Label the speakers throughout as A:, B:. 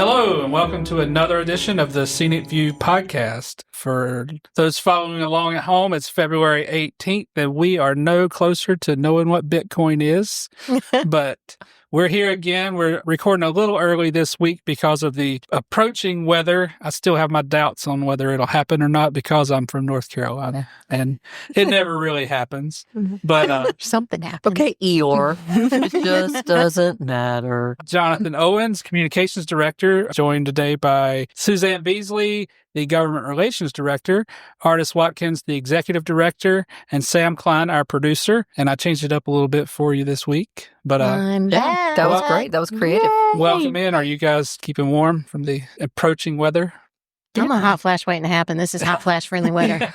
A: Hello, and welcome to another edition of the SEANC View Podcast. For those following along at home, it's February 18th, and we are no closer to knowing what Bitcoin is. But we're here again. We're recording a little early this week because of the approaching weather. I still have my doubts on whether it'll happen or not because I'm from North Carolina, and it never really happens. But
B: something happens.
C: Okay, Eeyore. It just doesn't matter.
A: Jonathan Owens, Communications Director, joined today by Suzanne Beasley, the Government Relations Director, Artis Watkins, the Executive Director, and Sam Klein, our producer. And I changed it up a little bit for you this week. But
B: I'm back.
C: That was great. That was creative.
B: Yay.
A: Welcome in. Are you guys keeping warm from the approaching weather?
B: I'm a hot flash waiting to happen. This is hot flash friendly weather.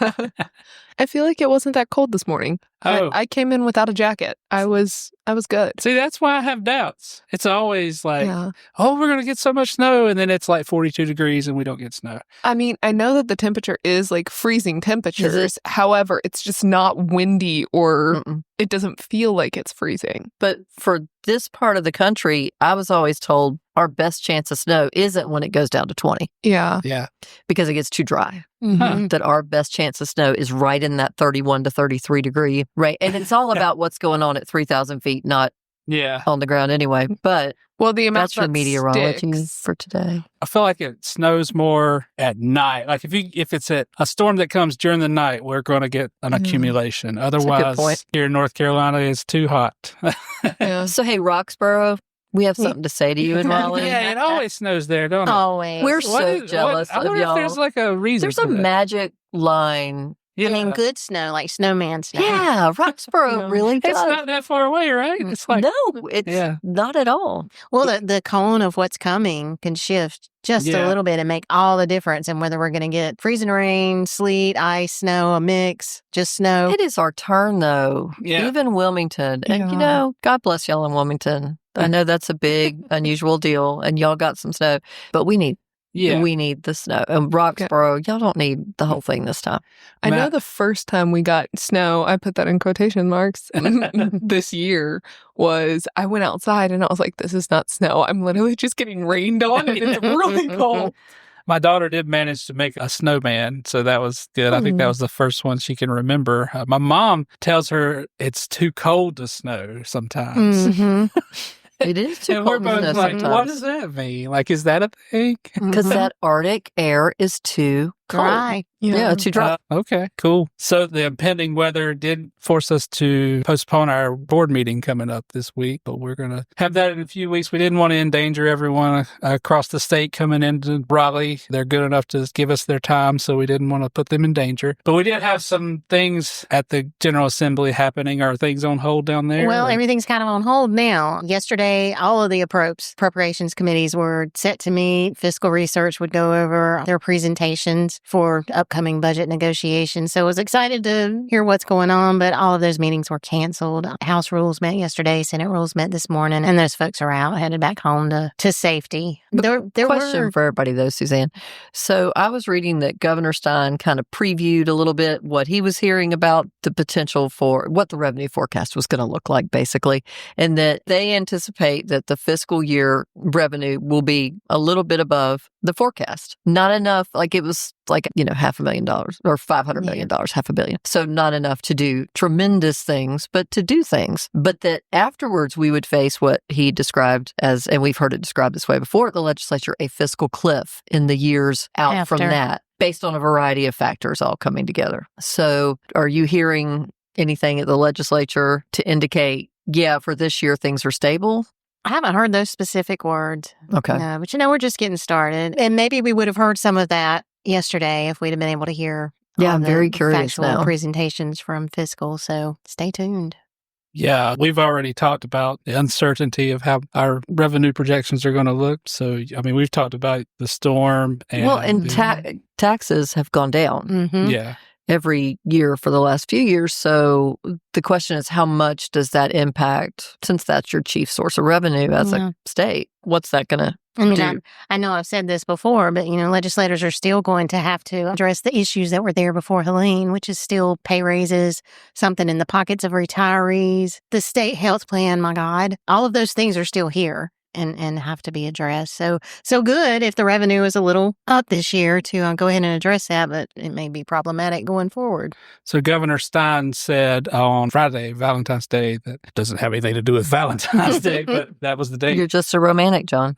D: I feel like it wasn't that cold this morning.
A: Oh.
D: I came in without a jacket. I was good.
A: See, that's why I have doubts. It's always like, oh, we're going to get so much snow. And then it's like 42 degrees and we don't get snow.
D: I mean, I know that the temperature is like freezing temperatures. However, it's just not windy or it doesn't feel like it's freezing.
C: But for this part of the country, I was always told our best chance of snow isn't when it goes down to 20.
D: Yeah.
A: Yeah.
C: Because it gets too dry.
D: Mm-hmm.
C: That our best chance of snow is right in that 31 to 33 degree, right? And it's all about what's going on at 3,000 feet, not on the ground anyway. But
D: well, the amount
C: that's for meteorology
D: sticks
C: for today.
A: I feel like it snows more at night. Like if it's a storm that comes during the night, we're going to get an accumulation. Otherwise, here in North Carolina, it's too hot.
C: So, hey, Roxborough, we have something to say to you and Raleigh.
A: Yeah, it always snows there, don't it?
B: Always.
C: We're so jealous
A: I
C: of
A: wonder
C: y'all.
A: if there's like a reason.
C: There's a magic line.
A: Yeah.
B: I mean, good snow, like snowman snow.
C: Yeah, Roxborough really does.
A: It's not that far away, right? It's like
C: no, it's not at all.
B: Well, the cone of what's coming can shift just a little bit and make all the difference in whether we're going to get freezing rain, sleet, ice, snow, a mix, just snow.
C: It is our turn, though.
A: Yeah.
C: Even Wilmington. And, God bless y'all in Wilmington. I know that's a big, unusual deal, and y'all got some snow, but we need the snow. And Roxborough, y'all don't need the whole thing this time.
D: I know the first time we got snow, I put that in quotation marks, this year was I went outside and I was like, this is not snow. I'm literally just getting rained on and it's really cold.
A: My daughter did manage to make a snowman, so that was good. I think that was the first one she can remember. My mom tells her it's too cold to snow sometimes.
B: Mm-hmm.
C: It is too
A: And
C: cold
A: we're
C: to
A: both
C: snow
A: like,
C: sometimes.
A: what does that mean? Like, is that a thing?
C: Because that Arctic air is too cold.
B: Dry.
C: Yeah, too dry.
A: Okay, cool. So the impending weather did force us to postpone our board meeting coming up this week, but we're going to have that in a few weeks. We didn't want to endanger everyone across the state coming into Raleigh. They're good enough to give us their time, so we didn't want to put them in danger. But we did have some things at the General Assembly happening. Are things on hold down there?
B: Well, everything's kind of on hold now. Yesterday, all of the appropriations committees were set to meet. Fiscal Research would go over their presentations for upcoming budget negotiations. So I was excited to hear what's going on, but all of those meetings were canceled. House Rules met yesterday, Senate Rules met this morning, and those folks are out, headed back home to safety. There
C: Question for everybody, though, Suzanne. So I was reading that Governor Stein kind of previewed a little bit what he was hearing about the potential for what the revenue forecast was going to look like, basically, and that they anticipate that the fiscal year revenue will be a little bit above the forecast. Not enough, like it was like, $500,000 or $500 million, $500 million. So not enough to do tremendous things, but to do things. But that afterwards we would face what he described as, and we've heard it described this way before at the legislature, a fiscal cliff in the years out from that, based on a variety of factors all coming together. So are you hearing anything at the legislature to indicate, for this year things are stable?
B: I haven't heard those specific words.
C: Okay.
B: No, but we're just getting started. And maybe we would have heard some of that yesterday if we'd have been able to hear
C: I'm very curious
B: factual
C: now.
B: Presentations from Fiscal. So stay tuned.
A: Yeah, we've already talked about the uncertainty of how our revenue projections are going to look. So, I mean, we've talked about the storm. And
C: taxes have gone down.
B: Mm-hmm.
A: Yeah.
C: Every year for the last few years. So the question is, how much does that impact, since that's your chief source of revenue as a state? What's that going to do?
B: I know I've said this before, but, legislators are still going to have to address the issues that were there before Helene, which is still pay raises, something in the pockets of retirees, the state health plan, my God. All of those things are still here. and have to be addressed. So good if the revenue is a little up this year to go ahead and address that, but it may be problematic going forward.
A: So Governor Stein said on Friday, Valentine's Day, that doesn't have anything to do with Valentine's Day, but that was the date.
C: You're just a romantic, John.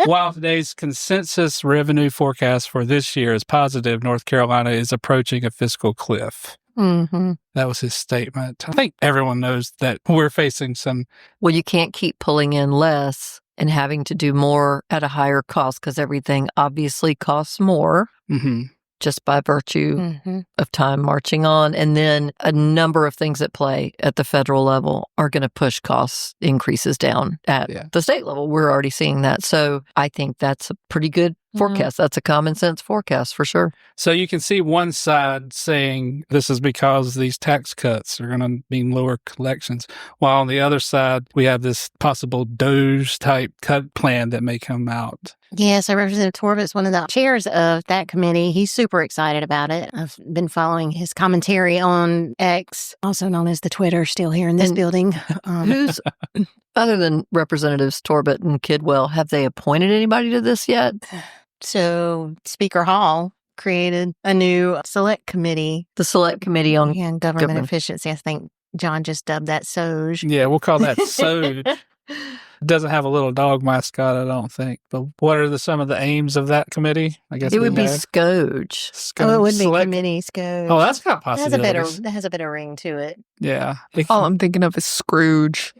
A: While today's consensus revenue forecast for this year is positive, North Carolina is approaching a fiscal cliff.
B: Mm-hmm.
A: That was his statement. I think everyone knows that we're facing some.
C: Well, you can't keep pulling in less and having to do more at a higher cost because everything obviously costs more.
A: Mm-hmm.
C: Just by virtue of time marching on. And then a number of things at play at the federal level are going to push cost increases down at the state level. We're already seeing that. So I think that's a pretty good forecast. That's a common sense forecast for sure.
A: So you can see one side saying this is because these tax cuts are going to mean lower collections, while on the other side, we have this possible DOGE type cut plan that may come out.
B: Yeah, so Representative Torbett's one of the chairs of that committee. He's super excited about it. I've been following his commentary on X, also known as the Twitter, still here in this building.
C: Who's, other than Representatives Torbett and Kidwell, have they appointed anybody to this yet?
B: So Speaker Hall created a new select committee.
C: The Select Committee on
B: Government Efficiency. I think John just dubbed that SOGE.
A: Yeah, we'll call that SOGE. It doesn't have a little dog mascot, I don't think. But what are some of the aims of that committee? I guess
C: it would be SCOGE.
B: Oh, it would be Committee SCOGE.
A: Oh, that's got possibilities.
B: That has a better ring to it.
A: Yeah.
D: All I'm thinking of is Scrooge.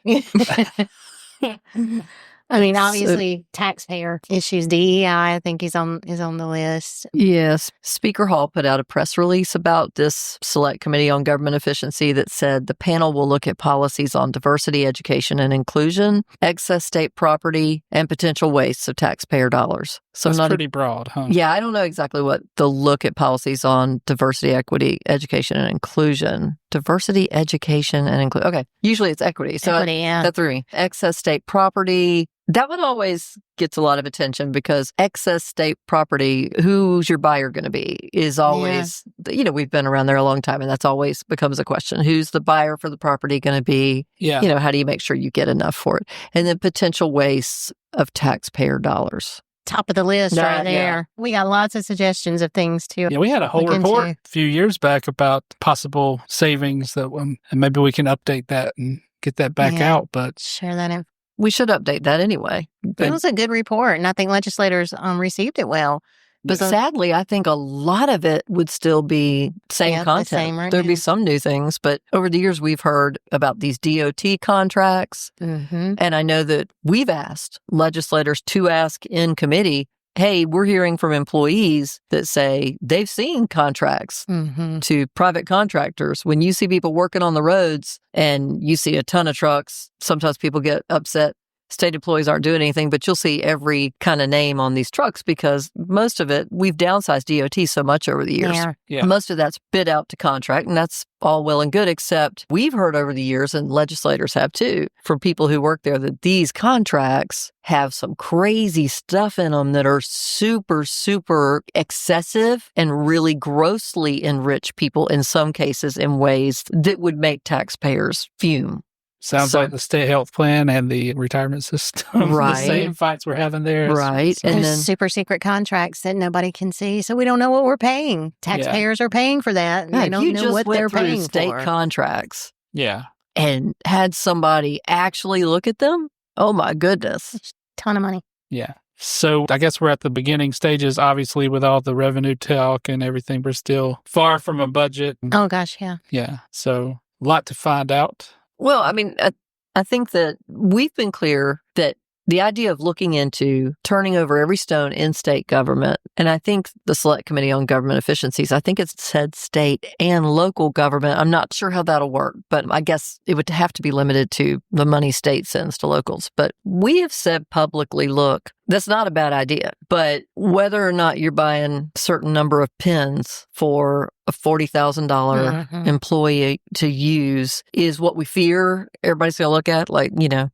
B: I mean, obviously, taxpayer issues. DEI, I think, is on the list.
C: Yes. Speaker Hall put out a press release about this Select Committee on Government Efficiency that said the panel will look at policies on diversity, education, and inclusion, excess state property, and potential wastes of taxpayer dollars. So
A: that's pretty broad, huh?
C: Yeah, I don't know exactly what the look at policies on diversity, equity, education, and inclusion. Diversity, education, and inclusion. Okay. Usually it's equity. So
B: equity,
C: that threw me. Excess state property. That one always gets a lot of attention because excess state property, who's your buyer going to be, is always, we've been around there a long time and that's always becomes a question. Who's the buyer for the property going to be?
A: Yeah.
C: How do you make sure you get enough for it? And then potential wastes of taxpayer dollars.
B: Top of the list right there. Yeah. We got lots of suggestions of things too.
A: Yeah, we had a whole report a few years back about possible savings that, and maybe we can update that and get that back out. But
B: share that info.
C: We should update that anyway.
B: It was a good report, and I think legislators received it well.
C: But sadly, I think a lot of it would still be same content.
B: Same,
C: There'd be some new things, but over the years, we've heard about these DOT contracts.
B: Mm-hmm.
C: And I know that we've asked legislators to ask in committee, hey, we're hearing from employees that say they've seen contracts to private contractors. When you see people working on the roads and you see a ton of trucks, sometimes people get upset. State employees aren't doing anything, but you'll see every kind of name on these trucks because most of it, we've downsized DOT so much over the years.
A: Yeah.
C: Most of that's bid out to contract, and that's all well and good, except we've heard over the years, and legislators have too, from people who work there, that these contracts have some crazy stuff in them that are super, super excessive and really grossly enrich people in some cases in ways that would make taxpayers fume.
A: Sounds like the state health plan and the retirement system.
C: Right.
A: The same fights we're having there.
C: Right.
B: And then super secret contracts that nobody can see. So we don't know what we're paying. Taxpayers are paying for that. And they don't know what they're paying
C: state
B: for.
C: Contracts.
A: Yeah.
C: And had somebody actually look at them. Oh my goodness.
B: Ton of money.
A: Yeah. So I guess we're at the beginning stages, obviously, with all the revenue talk and everything. We're still far from a budget.
B: Oh gosh, yeah.
A: Yeah. So a lot to find out.
C: Well, I mean, I think that we've been clear that the idea of looking into turning over every stone in state government, and I think the Select Committee on Government Efficiencies, I think it's said state and local government. I'm not sure how that'll work, but I guess it would have to be limited to the money state sends to locals. But we have said publicly, look, that's not a bad idea. But whether or not you're buying a certain number of pens for a $40,000 employee to use is what we fear everybody's going to look at,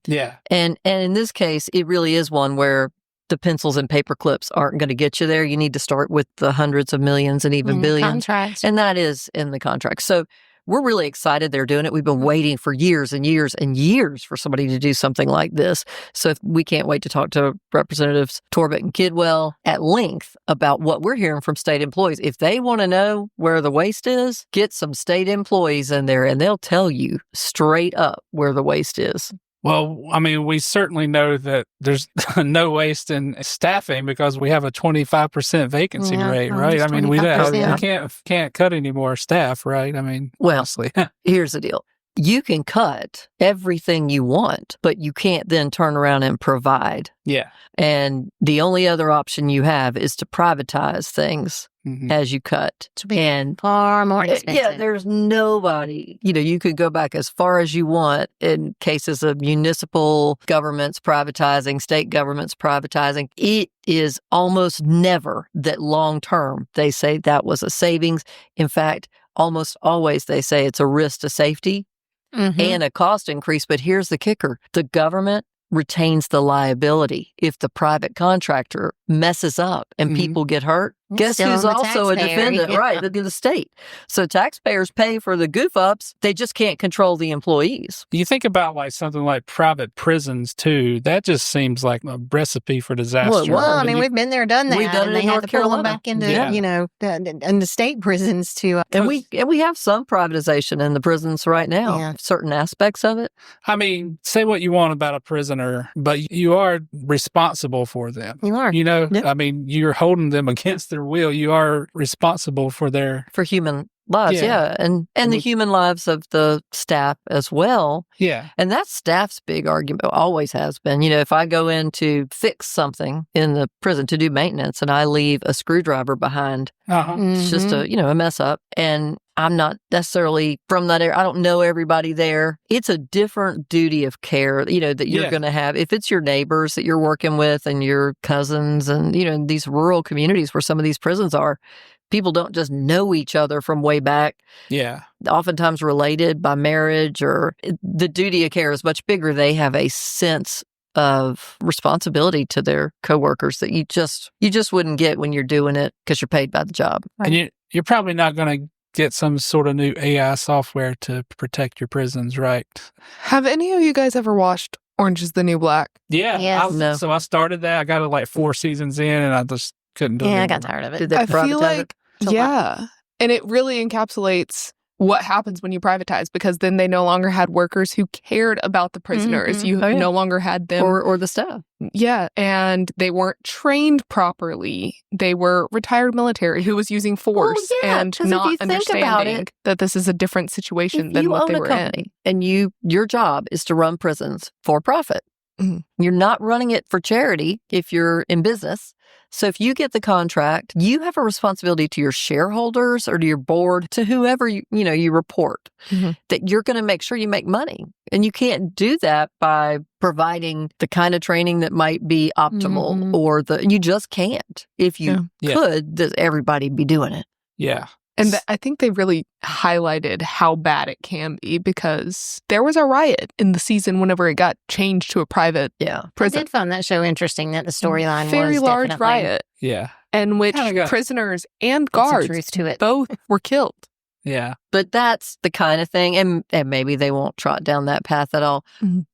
A: Yeah.
C: And in this case, it really is one where the pencils and paper clips aren't going to get you there. You need to start with the hundreds of millions and even billions.
B: Contracts.
C: And that is in the contract. So we're really excited they're doing it. We've been waiting for years and years and years for somebody to do something like this. So we can't wait to talk to Representatives Torbett and Kidwell at length about what we're hearing from state employees. If they want to know where the waste is, get some state employees in there and they'll tell you straight up where the waste is.
A: Well, I mean, we certainly know that there's no waste in staffing because we have a 25% vacancy rate, right? I mean, we can't cut any more staff, right? I mean, honestly.
C: Here's the deal. You can cut everything you want, but you can't then turn around and provide.
A: Yeah.
C: And the only other option you have is to privatize things as you cut.
B: And far more expensive.
C: Yeah, there's nobody. You could go back as far as you want in cases of municipal governments privatizing, state governments privatizing. It is almost never that long term they say that was a savings. In fact, almost always they say it's a risk to safety and a cost increase. But here's the kicker. The government retains the liability if the private contractor messes up and people get hurt. Guess who's also a defendant? Right, the state. So taxpayers pay for the goof ups. They just can't control the employees.
A: You think about like something like private prisons too. That just seems like a recipe for disaster.
B: Well, I mean, we've been there, done that.
C: We've done it in North Carolina.
B: Back into the state prisons too.
C: And we have some privatization in the prisons right now. Certain aspects of it.
A: I mean, say what you want about a prisoner, but you are responsible for them.
B: You are.
A: I mean, you're holding them against their will. You are responsible for
C: human lives, and the human lives of the staff as well.
A: Yeah.
C: And that's staff's big argument, always has been. If I go in to fix something in the prison to do maintenance and I leave a screwdriver behind, it's just a mess up. And I'm not necessarily from that area. I don't know everybody there. It's a different duty of care, that you're going to have. If it's your neighbors that you're working with and your cousins and, in these rural communities where some of these prisons are, people don't just know each other from way back.
A: Yeah.
C: Oftentimes related by marriage, or the duty of care is much bigger. They have a sense of responsibility to their coworkers that you just wouldn't get when you're doing it because you're paid by the job.
A: And you're probably not going to get some sort of new AI software to protect your prisons, right?
D: Have any of you guys ever watched Orange is the New Black?
A: Yeah.
B: Yes.
C: No.
A: So I started that. I got it like 4 seasons in and I just couldn't do it anymore.
B: I got tired of it.
C: Did they
D: I
C: privatize
D: feel like,
C: it?
D: and it really encapsulates what happens when you privatize, because then they no longer had workers who cared about the prisoners. You no longer had them.
C: Or the staff.
D: Yeah, and they weren't trained properly. They were retired military who was using force and not understanding that this is a different situation than what they were in.
C: And your job is to run prisons for profit. You're not running it for charity if you're in business. So if you get the contract, you have a responsibility to your shareholders or to your board, to whoever you report, that you're going to make sure you make money. And you can't do that by providing the kind of training that might be optimal, or you just can't. If you could, does everybody be doing it?
A: Yeah.
D: And I think they really highlighted how bad it can be, because there was a riot in the season whenever it got changed to a private prison.
B: I did find that show interesting, that the storyline was
D: very large riot.
A: Yeah.
D: In which prisoners and guards both were killed.
A: Yeah.
C: But that's the kind of thing, and maybe they won't trot down that path at all.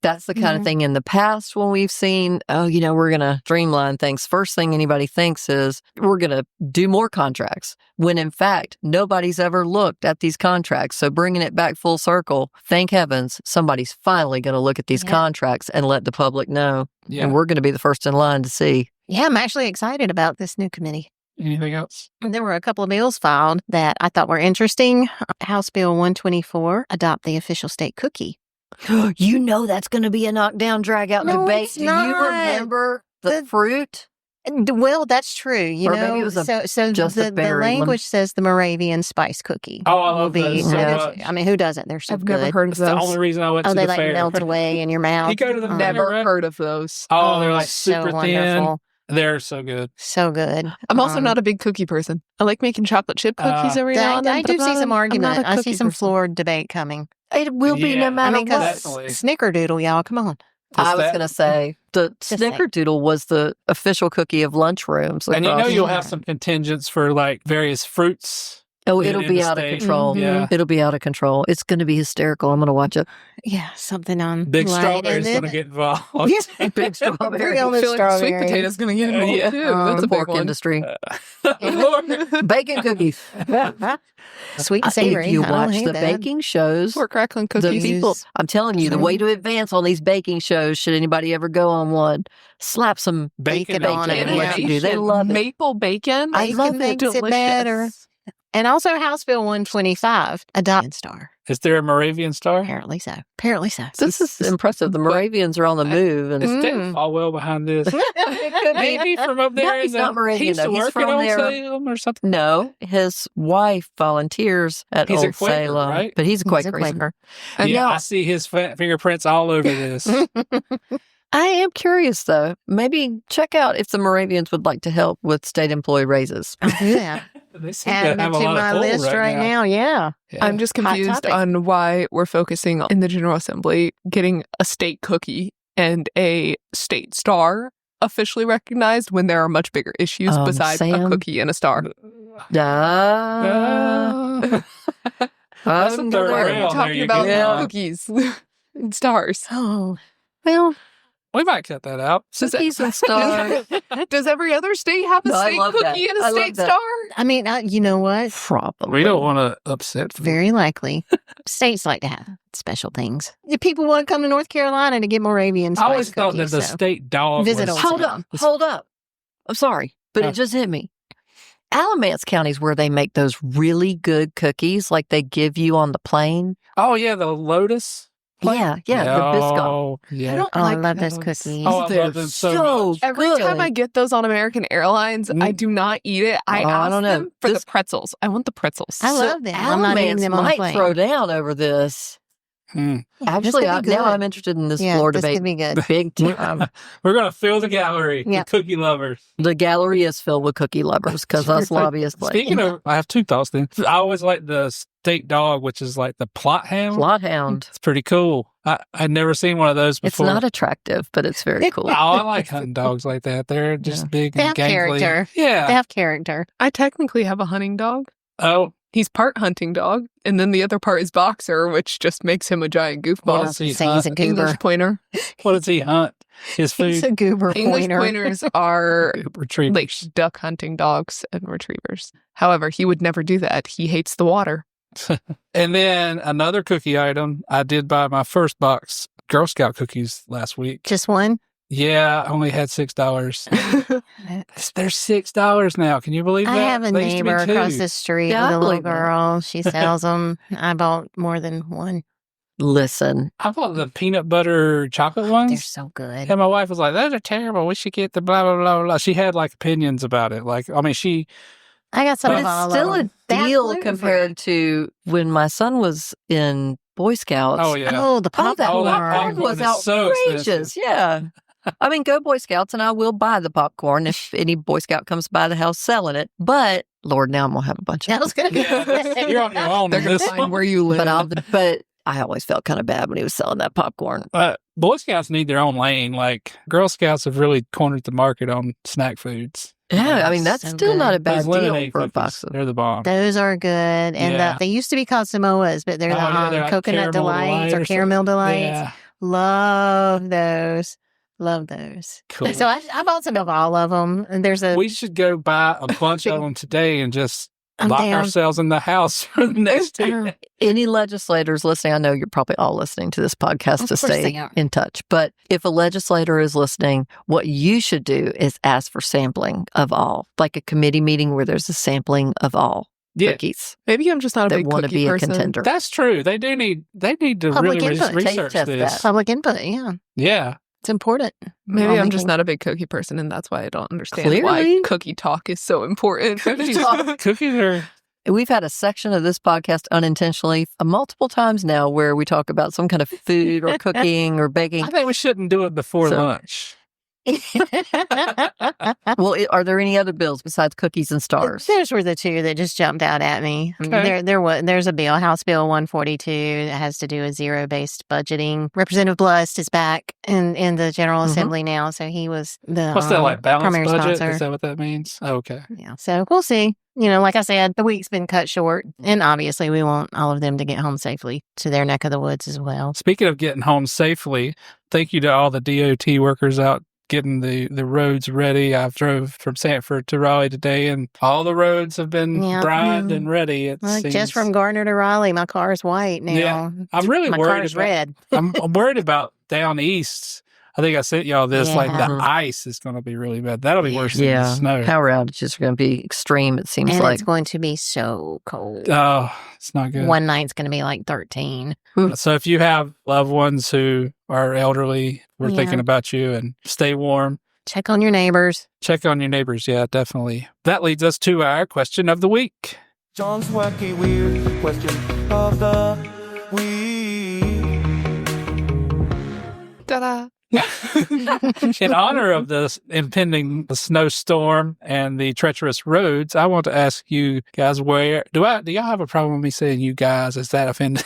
C: That's the kind of thing in the past when we've seen, we're going to streamline things. First thing anybody thinks is we're going to do more contracts, when in fact, nobody's ever looked at these contracts. So bringing it back full circle, thank heavens, somebody's finally going to look at these contracts and let the public know. Yeah. And we're going to be the first in line to see.
B: Yeah, I'm actually excited about this new committee.
A: Anything else?
B: There were a couple of bills filed that I thought were interesting. House Bill 124, adopt the official state cookie.
C: That's going to be a knockdown, drag-out debate. Do you remember the fruit?
B: Well, that's true.
C: Maybe it was
B: the language says the Moravian spice cookie.
A: Oh, I love those so much.
B: I mean, who doesn't? They're so
D: I've
B: good.
D: never heard of those.
A: That's the only reason I went to the fair.
B: They melt away in your mouth.
A: You go to the
D: never heard of those.
A: Oh, they're like super
B: so
A: thin.
B: Wonderful.
A: They're so good.
B: So good.
D: I'm also not a big cookie person. I like making chocolate chip cookies every now and then.
B: I do see some argument. I see some floor debate coming.
C: It will be no matter what.
B: Snickerdoodle, y'all, come on.
C: I was going to say, the Snickerdoodle was the official cookie of lunchrooms.
A: And you'll have some contingents for like various fruits
C: Oh,
A: in
C: it'll
A: the
C: be out of
A: state.
C: control.
A: Yeah.
C: It'll be out of control. It's going to be hysterical. I'm going to watch it.
B: Yeah, something on
A: Big
B: light.
A: Strawberry's
B: And
A: going to
B: then-
A: get involved.
B: Yeah.
C: Big strawberry.
B: Bring on
D: I
B: the
D: feel like the sweet
B: strawberry.
D: potato's going to get involved
A: Yeah.
D: too. That's
C: The
D: a big
C: pork
D: one.
C: industry.
A: Lord.
C: Bacon cookies.
B: Sweet and savory.
C: If you
B: I don't
C: watch
B: hate
C: the
B: that.
C: baking shows,
D: Pork crackling
C: the
D: cookies.
C: people, I'm telling you, the way to advance on these baking shows, should anybody ever go on one, slap some
A: Bacon
B: on it,
C: and
B: yeah.
C: what you do. They love it.
D: Maple bacon.
C: I love
B: Bacon
C: it.
B: makes it better. And also House Bill 125, Adopted Star.
A: Is there a Moravian star?
B: Apparently so. Apparently so.
C: This is impressive. The Moravians are on the move. And
A: Is Dave Falwell behind this? Maybe from up there.
C: No, he's
A: in
C: not Moravian,
A: He used to
C: though. He's
A: work
C: from
A: at Old
C: there.
A: Salem or something.
C: no, his wife volunteers at
A: He's a
C: Old
A: Quaker,
C: Salem,
A: right?
C: but he's a
B: He's a
C: Quaker.
B: Quaker.
D: And
A: Yeah,
C: now-
A: I see his fingerprints all over this.
C: I am curious, though. Maybe check out if the Moravians would like to help with state employee raises.
B: I'll do that.
A: They seem
B: Add
A: to have
B: it
A: a
B: to
A: lot
B: my
A: of pull
B: list right now. Yeah.
A: Yeah.
D: I'm just
B: Hot
D: confused
B: topic.
D: on why we're focusing in the General Assembly getting a state cookie and a state star officially recognized when there are much bigger issues besides a
C: Sam?
D: cookie and a star.
A: That's
C: That's
A: a
C: a
A: third
D: We're
A: rail. There
D: talking
A: you
D: about
A: go.
C: Yeah.
D: cookies and stars.
B: Oh.
C: well,
A: We might cut that out.
C: cookies and stars.
D: Does every other state have a
C: No, I
D: state
C: love that.
D: cookie and
C: I
D: a
C: love
D: state
C: that.
D: star?
B: I mean, you know what?
C: Probably.
A: We don't want to upset. folks.
B: Very likely. States like to have special things. If people want to come to North Carolina to get Moravian
A: I
B: spice
A: always thought that
B: cookies,
A: the
B: so.
A: state dog
B: Visit
A: was.
B: us.
C: Hold up. I'm sorry, but
A: Oh.
C: it just hit me. Alamance County is where they make those really good cookies like they give you on the plane.
A: Oh yeah, the Lotus.
C: Yeah, the Biscoff.
A: Oh, yeah.
B: Oh, I love those cookies.
A: Oh, I
C: They're
A: love them so much.
D: Every
C: good.
D: time I get those on American Airlines, I do not eat it. I
C: Oh, I
D: ask
C: don't know.
D: them for
C: This-
D: the pretzels. I want the pretzels.
B: I love them. I'm not eating
C: Alamance
B: them on the
C: might
B: plane.
C: throw down over this.
A: Hmm.
C: Actually,
B: this could be
C: now
B: good.
C: I'm interested in this
B: Yeah,
C: floor
B: this
C: debate
B: could be good.
C: big time.
A: We're gonna fill the gallery.
B: Yeah.
A: The cookie lovers.
C: The gallery is filled with cookie lovers because us lobbyists like
A: Speaking of, I have two thoughts. Then I always like the state dog, which is like the plot hound.
C: Plot Hound.
A: It's pretty cool. I'd never seen one of those
C: It's
A: before.
C: not attractive, but it's very cool.
A: Oh, I like hunting dogs like that. They're just
C: Yeah.
A: big
B: They
A: and
B: have
A: gangly.
B: character.
A: Yeah.
B: They have character.
D: I technically have a hunting dog.
A: Oh,
D: He's part hunting dog, and then the other part is boxer, which just makes him a giant
A: What
D: goofball.
A: does he
B: Say he's a
A: hunt?
B: goober.
D: English pointer.
A: What does he hunt? His
B: He's
A: food.
B: a goober
D: English
B: pointer.
D: pointers are
A: Retrievers.
D: like duck hunting dogs and retrievers. However, he would never do that. He hates the water.
A: And then another cookie item. I did buy my first box Girl Scout cookies last week.
B: Just one?
A: Yeah, I only had $6. They're $6 now. Can you believe that?
B: I have a
A: They used to be
B: neighbor across
A: $2.
B: the street
C: Yeah,
B: with
C: I
B: a little
C: believe that.
B: girl. She sells them. I bought more than one.
C: Listen,
A: I bought the peanut butter chocolate
B: They're
A: ones.
B: so good.
A: And my wife was like, "Those are terrible. We should get the blah blah blah blah." She had like opinions about it. Like, I mean, she
B: I got some
C: but
B: of all
C: it's
B: of
C: still
B: them.
C: a
B: They have
C: deal
B: gluten-free.
C: compared to when my son was in Boy Scouts.
A: oh yeah,
B: Oh, the
C: Oh,
B: popcorn.
C: that
A: Oh, that
C: popcorn
A: popcorn
C: was
A: is so
C: outrageous.
A: expensive.
C: Yeah. I mean, go Boy Scouts, and I will buy the popcorn if any Boy Scout comes by the house selling it. But Lord, now I'm gonna have a bunch
B: I
C: of
B: was gonna
A: You're on your own
D: They're
A: in
D: going to
A: this
D: find
A: one.
D: where you live.
C: But I always felt kind of bad when he was selling that popcorn.
A: Boy Scouts need their own lane. Like Girl Scouts have really cornered the market on snack foods.
C: Yeah, I mean that's
B: So
C: still not a
B: good.
C: bad
A: Those
C: deal
A: lemonade
C: for a
A: cookies,
C: box of.
A: they're the bomb.
B: Those are good. And
A: Yeah.
B: they used to be called Samoas, but they're
A: Oh, yeah,
B: the
A: they're like
B: coconut
A: caramel
B: delights
A: delight
B: or
A: or
B: caramel delights.
A: Yeah,
B: Love those. Love those.
A: cool.
B: So I bought some of all of them. And there's a
A: We should go buy a bunch of them today and just
B: I'm
A: lock
B: down.
A: ourselves in the house for the next year.
C: Any legislators listening, I know you're probably all listening to this podcast
B: Of
C: to
B: course they
C: stay
B: are.
C: in touch. But if a legislator is listening, what you should do is ask for sampling of all, like a committee meeting where there's a sampling of all
A: Yeah,
C: cookies
D: Maybe I'm just not a
C: that
D: big
C: want to
D: cookie
C: be a
D: person.
C: contender.
A: that's true. They need to
B: Public
A: really
B: input.
A: research
C: Test
A: this.
C: that.
B: public input. Yeah.
A: Yeah.
B: It's important.
D: Maybe
B: All
D: I'm just
B: making-
D: not a big cookie person, and that's why I don't understand
C: Clearly.
D: why cookie talk is so important.
A: Cookies are
C: We've had a section of this podcast unintentionally multiple times now where we talk about some kind of food or cooking or baking.
A: I think we shouldn't do it before
C: So-
A: lunch.
C: Well, are there any other bills besides cookies and stars?
B: Those were the two that just jumped out at me.
A: Okay.
B: There's a bill, House Bill 142, that has to do with zero-based budgeting. Representative Blust is back in the General Assembly now, so he was the
A: What's that, like, balanced
B: primary
A: budget?
B: sponsor.
A: Is that what that means? Oh, okay.
B: Yeah, so we'll see. Like I said, the week's been cut short, and obviously we want all of them to get home safely to their neck of the woods as well.
A: Speaking of getting home safely, thank you to all the DOT workers out getting the roads ready. I've drove from Sanford to Raleigh today, and all the roads have been brined and ready. It seems.
B: Just from Gardner to Raleigh, my car's white now.
A: Yeah, I'm really
B: my
A: worried
B: car's
A: about.
B: red.
A: I'm worried about down east. I think I sent y'all this. Like the
B: Yeah.
A: ice is going to be really bad. That'll be worse than the
C: Yeah,
A: snow.
C: power outages are going to be extreme, it seems
B: And
C: like.
B: it's going to be so cold.
A: Oh, it's not good.
B: One night's going to be like 13.
A: So if you have loved ones who are elderly, we're
B: Yeah.
A: thinking about you, and stay warm.
B: Check on your neighbors.
A: Check on your neighbors. Yeah, definitely. That leads us to our question of the week.
E: John's wacky weird question of the week.
D: Ta-da.
A: In honor of this impending snowstorm and the treacherous roads, I want to ask you guys, do y'all have a problem with me saying you guys? Is that offending?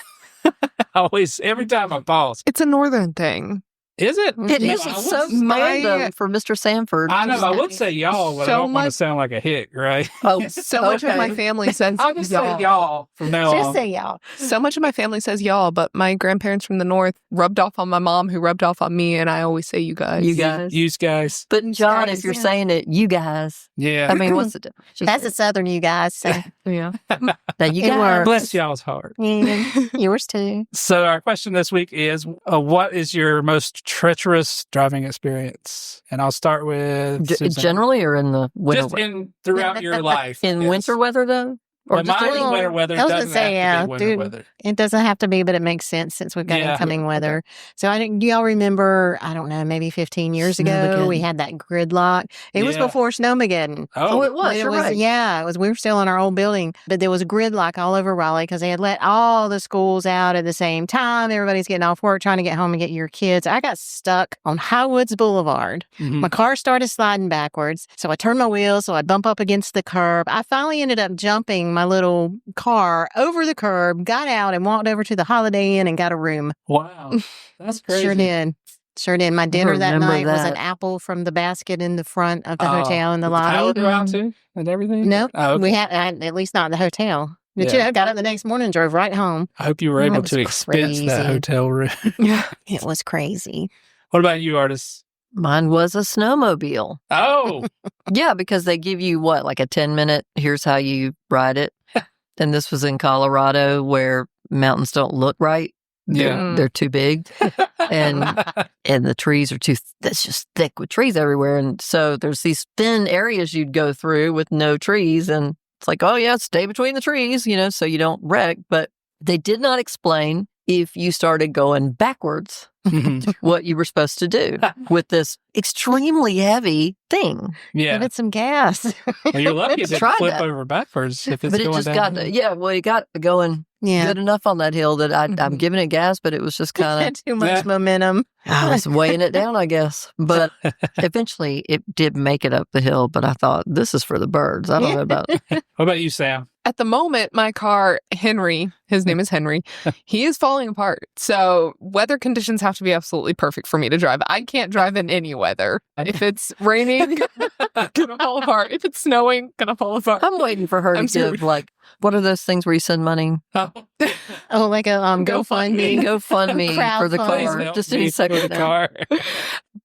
A: Every time I pause.
D: It's a northern thing.
A: Is it?
C: It
A: No,
C: is.
A: I
C: It's so
A: wouldn't-
C: random for Mr. Sanford.
A: I know. I would say y'all, but I
D: So
A: don't want to
D: much-
A: sound like a hick, right?
C: Oh,
D: So much of my family says
A: I'll just say y'all from now
B: Just
A: on.
B: say y'all.
D: So much of my family says y'all, but my grandparents from the north rubbed off on my mom, who rubbed off on me, and I always say you guys.
C: You guys.
A: Use guys.
C: But John,
B: guys,
C: if you're
B: yeah.
C: saying it, you guys.
A: Yeah.
C: I mean, what's the difference?
B: That's a Southern you guys. So
D: Yeah.
C: Now, you
B: It
C: guys.
B: works.
A: Bless y'all's heart.
B: yeah, yours too.
A: So our question this week is, what is your most treacherous driving experience? And I'll start with Suzanne.
C: Generally or in the winter?
A: Just throughout your life.
C: in
A: yes.
C: winter weather, though? Or
A: Well,
C: just
A: mine is
C: any-
A: winter weather.
B: I was gonna
A: Doesn't
B: say,
A: have to
B: yeah,
A: be winter
B: dude.
A: weather.
B: It doesn't have to be, but it makes sense since we've got
A: Yeah.
B: incoming weather. So do y'all remember, I don't know, maybe 15 years ago, we
C: Snowmageddon.
B: had that gridlock. It was
A: Yeah.
B: before Snowmageddon.
C: Oh, it was.
B: It
C: You're
B: was,
C: right.
B: yeah, it was. We were still in our old building, but there was a gridlock all over Raleigh because they had let all the schools out at the same time. Everybody's getting off work, trying to get home and get your kids. I got stuck on Highwoods Boulevard.
A: Mhm.
B: My car started sliding backwards, so I turned my wheels, so I bump up against the curb. I finally ended up jumping my little car over the curb, got out, and walked over to the Holiday Inn and got a room.
A: Wow. That's crazy.
B: Sure did. Sure did. My dinner that
C: remember
B: night was an
C: that.
B: apple from the basket in the front of the
A: Oh,
B: hotel in the
A: did power
B: lobby.
A: go out too and everything?
B: Nope.
A: Oh, okay.
B: We had, at least not at the hotel. But
A: Yeah.
B: got up the next morning and drove right home.
A: I hope you were
B: That
A: able
B: was
A: to expense that
B: crazy.
A: hotel room.
D: Yeah.
B: It was crazy.
A: What about you, artists?
C: Mine was a snowmobile.
A: Oh,
C: Yeah, because they give you what, like a 10-minute, here's how you ride it. And this was in Colorado where mountains don't look right.
A: yeah.
C: They're too big. And the trees are that's just thick with trees everywhere. And so there's these thin areas you'd go through with no trees. And it's like, oh, yeah, stay between the trees, so you don't wreck. But they did not explain if you started going backwards,
A: Mhm.
C: what you were supposed to do with this extremely heavy thing.
B: Give
A: Yeah.
B: it some gas.
A: Well, you're lucky to
C: Tried
A: flip
C: that.
A: over backwards if it's
C: But it
A: going
C: just
A: down.
C: got, it got going
B: Yeah.
C: good enough on that hill that I'm
B: Mhm.
C: giving it gas, but it was just kind of,
B: Too much
A: Yeah.
B: momentum.
C: I was weighing it down, I guess. But eventually it did make it up the hill. But I thought, this is for the birds. I don't know about
A: What about you, Sam?
D: At the moment, my car, Henry, his name is Henry, he is falling apart. So weather conditions have to be absolutely perfect for me to drive. I can't drive in any weather. If it's raining, gonna fall apart. If it's snowing, gonna fall apart.
C: I'm waiting for her to
D: I'm
C: give,
D: serious.
C: like, what are those things where you send money?
B: Oh, like a GoFundMe.
C: GoFundMe for the
B: Crowdfund.
C: car.
A: Help
C: Just
A: me
C: any
A: for
C: second
A: the
C: now.
A: car.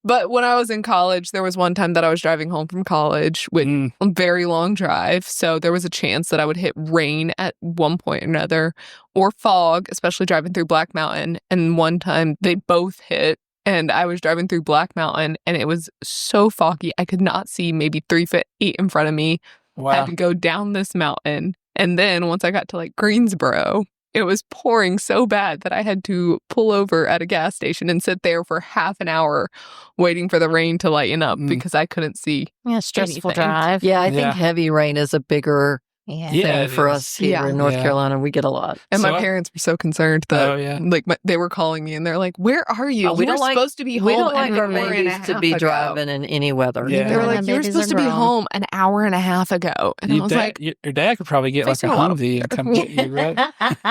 D: But when I was in college, there was one time that I was driving home from college with
A: Mm.
D: a very long drive. So there was a chance that I would hit rain at one point or another, or fog, especially driving through Black Mountain. And one time they both hit. And I was driving through Black Mountain and it was so foggy. I could not see maybe 3 feet in front of me. I
A: Wow.
D: had to go down this mountain. And then once I got to like Greensboro, it was pouring so bad that I had to pull over at a gas station and sit there for half an hour waiting for the rain to lighten up
A: Mm.
D: because I couldn't see.
B: Yeah, stressful
D: Anything.
B: drive.
C: Yeah, I
A: Yeah.
C: think heavy rain is a bigger
B: Yeah.
A: Yeah,
C: thing for
A: it
C: us here
D: Yeah.
C: in North
A: Yeah.
C: Carolina. We get a lot.
D: And
A: So
D: my parents were so concerned that,
A: Oh, yeah.
D: like, they were calling me and they're like, "Where are you?
C: Oh, we
D: You were
C: don't like-
D: supposed to be home
C: We don't like
D: an
C: our
D: hour and a
C: babies to
D: half
C: be
D: ago."
C: driving in any weather.
A: Yeah.
D: They were
B: Yeah,
D: like, "You were
B: babies
D: supposed
B: are
D: to be
B: grown.
D: home an hour and a half ago," and I was like,
A: your dad could probably get like a
D: Fiscal.
A: Humvee and come get you, right?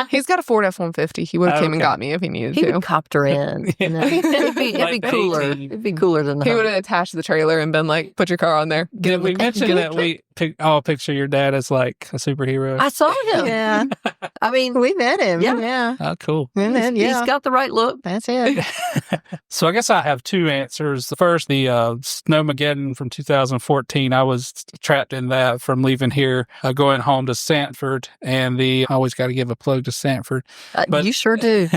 D: "He's got a Ford F-150. He would have came and
A: Okay.
D: got me if he needed
C: He
D: to."
C: would copter in.
A: Yeah.
C: It'd be
A: Like the
C: cooler.
A: 18.
C: It'd be cooler than the
D: He would
C: Humvee.
D: have attached the trailer and been like, "Put your car on there."
A: Did we mention that we all picture your dad as like a superhero?
C: I saw him.
B: Yeah.
C: I mean,
B: We met him.
C: Yeah.
B: Yeah.
A: Oh, cool.
B: And then,
C: he's
B: yeah.
C: got the right look.
B: That's it.
A: So I guess I have two answers. The first, the Snowmageddon from 2014. I was trapped in that from leaving here, going home to Sanford. And I always got to give a plug to Sanford. But-
C: You sure do.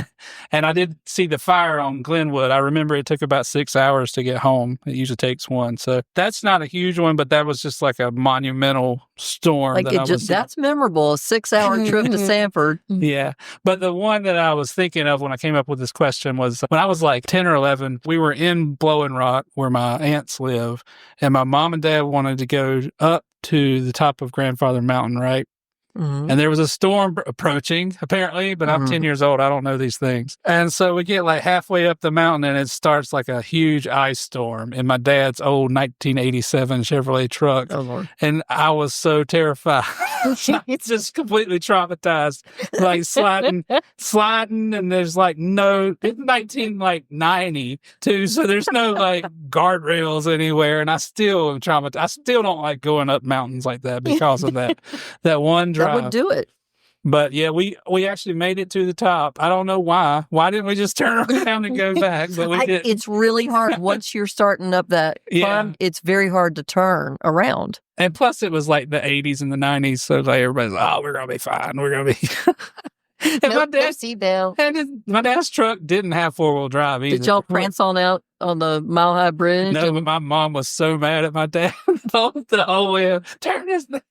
A: And I did see the fire on Glenwood. I remember it took about 6 hours to get home. It usually takes one. So that's not a huge one, but that was just like a monumental storm.
C: Like that's memorable. A 6-hour trip to Sanford.
A: Yeah. But the one that I was thinking of when I came up with this question was when I was like 10 or 11, we were in Blowing Rock where my aunts live, and my mom and dad wanted to go up to the top of Grandfather Mountain, right?
C: Mhm.
A: And there was a storm approaching, apparently, but I'm 10 years old. I don't know these things. And so we get like halfway up the mountain and it starts like a huge ice storm in my dad's old 1987 Chevrolet truck.
C: Oh, Lord.
A: And I was so terrified. It's just completely traumatized, like sliding, and there's like it's 1990 too, so there's no like guardrails anywhere, and I still am traumatized. I still don't like going up mountains like that because of that one drive.
C: That would do it.
A: But yeah, we actually made it to the top. I don't know why. Why didn't we just turn around and go back? But we did.
C: It's really hard. Once you're starting up that climb, it's very hard to turn around.
A: And plus, it was like the 80s and the 90s, so like everybody's like, "Oh, we're gonna be fine. We're gonna be." And
B: No seatbelt.
A: my dad's truck didn't have 4-wheel drive either.
C: Did y'all prance on out on the Mile High Bridge?
A: No, but my mom was so mad at my dad the whole way. Turn this thing.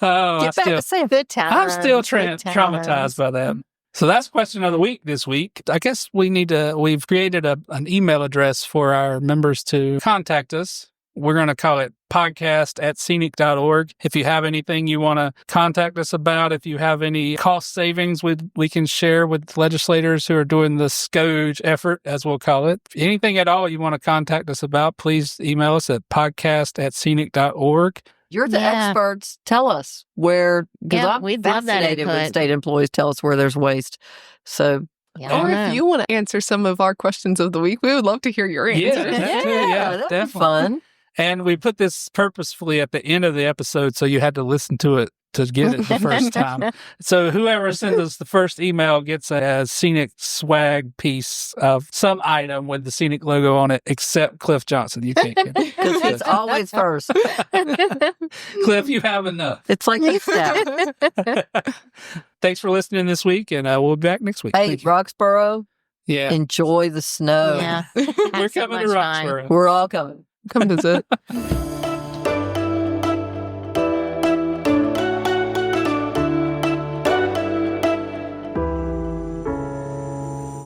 A: Oh,
C: Get back to Sanford.
B: Good time.
A: I'm still traumatized by that. So that's question of the week this week. I guess we've created an email address for our members to contact us. We're going to call it podcast@scenic.org. If you have anything you want to contact us about, if you have any cost savings we can share with legislators who are doing the SCOGE effort, as we'll call it. Anything at all you want to contact us about, please email us at podcast@scenic.org.
C: You're the
B: Yeah.
C: experts. Tell us where, because
B: Yeah,
C: I'm
B: we'd love that
C: fascinated when
B: input.
C: state employees tell us where there's waste. So,
B: Yeah, I
D: Or
B: know.
D: if you want to answer some of our questions of the week, we would love to hear your
A: Yeah,
D: answers.
A: that too, yeah,
C: that'd
A: definitely.
C: be fun.
A: And we put this purposefully at the end of the episode, so you had to listen to it to get it the first time. So whoever sends us the first email gets a Scenic swag piece of some item with the Scenic logo on it, except Cliff Johnson. You can't get it.
C: Because it's always first.
A: Cliff, you have enough.
C: It's like East Out.
A: Thanks for listening this week, and we'll be back next week.
C: Hey,
A: Thank you.
C: Roxborough,
A: Yeah,
C: enjoy the snow.
B: Yeah.
A: we're
B: Had so
A: coming to
B: much fun.
A: Roxborough.
C: We're all coming.
D: Come visit.